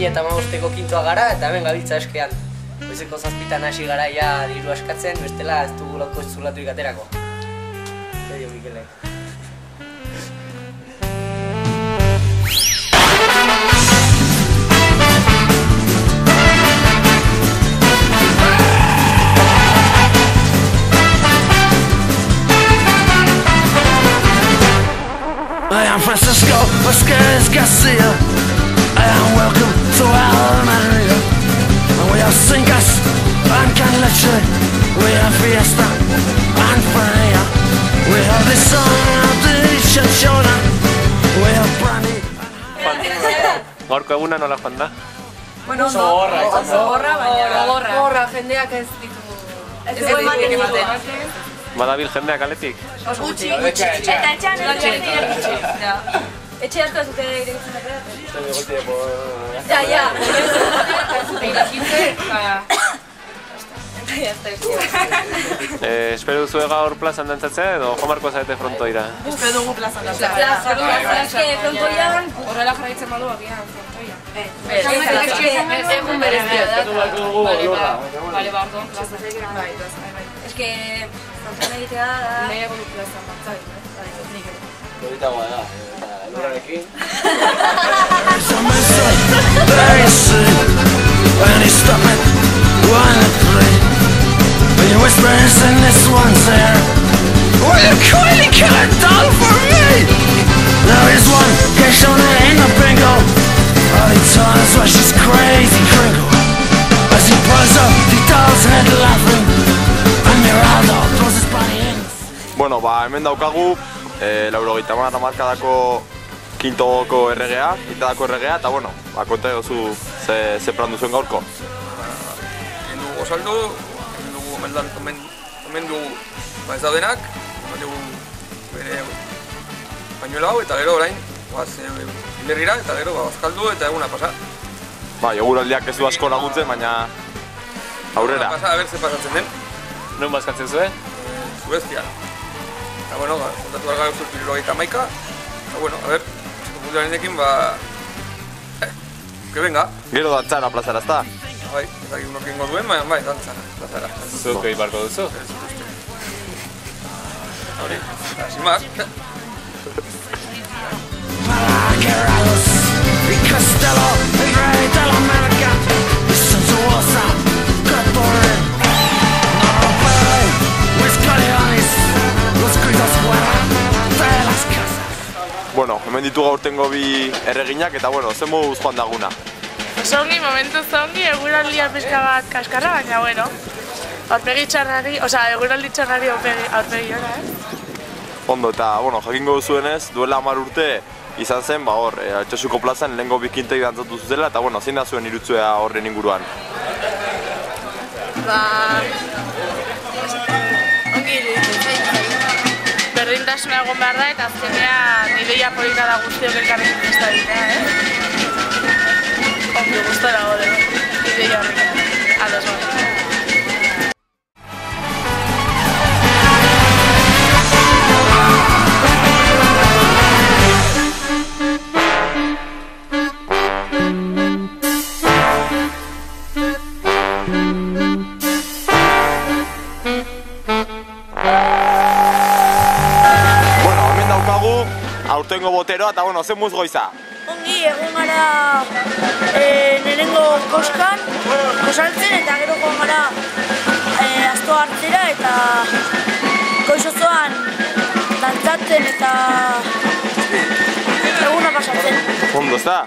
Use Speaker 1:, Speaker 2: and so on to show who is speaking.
Speaker 1: 2015ko kintoa gara eta hemen gabiltza eskean. Goizeko 7 hasi gara ja diru askatzen, bestela ez dugu lauko zulaturik aterako. Zer dio Mikelek?
Speaker 2: I am Francisco Vasquez Garcia. I am welcome to Almeria. We have cingas and can leche. We have fiesta and feria. We have the sun of the chinchona. We have brandy.
Speaker 3: Gaurko eguna nola joan da?
Speaker 4: Bueno, gogorra, baina gogorra, jendeak ez ditu. Ez ditu ematen.
Speaker 3: Badabil jendeak aletik?
Speaker 4: Gutxi. Eta etxean etxe asko zute irekitzen dago. Ja.
Speaker 3: Espero duzu gaur plazan dantzatzea edo jomarko zarete frontoira?
Speaker 4: Espero dugu plazan dantzatzea. Frontoian horrela jarraitzen badu agian frontoia. Egun berezia da. Bale, bardo, plazan. Ez que frontoian egitea da... Lehiago du plazan dantzatzea.
Speaker 1: Horita goa da, lurrarekin.
Speaker 2: Very soon when he's stopping 1 and 3. When you whispers and this one's there. Will you kindly kill it down for me? There is one Keshona in the bingo. All he tells why she's crazy Kringle. As he pulls up the doll's head laughing. And Miraldo throws his body in.
Speaker 5: Bueno, hemen daukagu 80 markadako kintogoko erregea, itadako erregea, eta bueno, konta egozu ze plan duzuen gaurko.
Speaker 6: Egin dugu gozaldu, egin dugu omen dugu ez daudenak, egin dugu bere pañuelo hau, eta gero orain hilerrira, eta gero bazkaldu eta eguna pasa.
Speaker 5: Eguraldiak ez du asko laguntzen, baina aurrera.
Speaker 6: Pasa, a ber ze pasatzen den.
Speaker 3: Non bazkatzen zuen?
Speaker 6: Suezia. Eta bueno, kontatu behar gara zut 71. Eta bueno, a ber, munduarenekin que venga.
Speaker 5: Gero dantzara plazara, ez da?
Speaker 6: Bai, ez dakik unok ingo duen, baina bai, dantzara, plazara.
Speaker 3: Zuk egin barko duzu?
Speaker 6: Hori, sin más.
Speaker 2: Malaquerados, y Costello, el rey de la América, y Santuosa, Catorre, Noropay, Huiscariones, los gritos fuera de las casas.
Speaker 5: Bueno, hemen ditugu aurtengo bi erreginak, eta bueno, zen moduz joan daguna.
Speaker 7: Zongi, momentu zongi, eguraldia pixka bat kaskarra, baina bueno, aurpegi txarrari, eguraldi txarrari aurpegi hora,
Speaker 5: Ondo, eta bueno, jakingo duzuenez, duela 10 urte izan zen, hor, Altsasuko plazan lehengo bikintei dantzatu zuzela, eta bueno, zein da zuen irutzea horren inguruan?
Speaker 7: Ongi berdintasuna egon behar da, eta azkenean ideia polita da guztiok elkarrekin presta ditea, Ongi guztora gode, ideia horrekin, ados bat.
Speaker 5: Aurtengo boteroa, eta bueno, zen muz goiza?
Speaker 8: Ongi, egon gara nirengo koskan, kosaltzen, eta gero egon gara astoa hartzera, eta goizozoan dantzatzen eta eguna pasatzen.
Speaker 5: Ondo, ez da?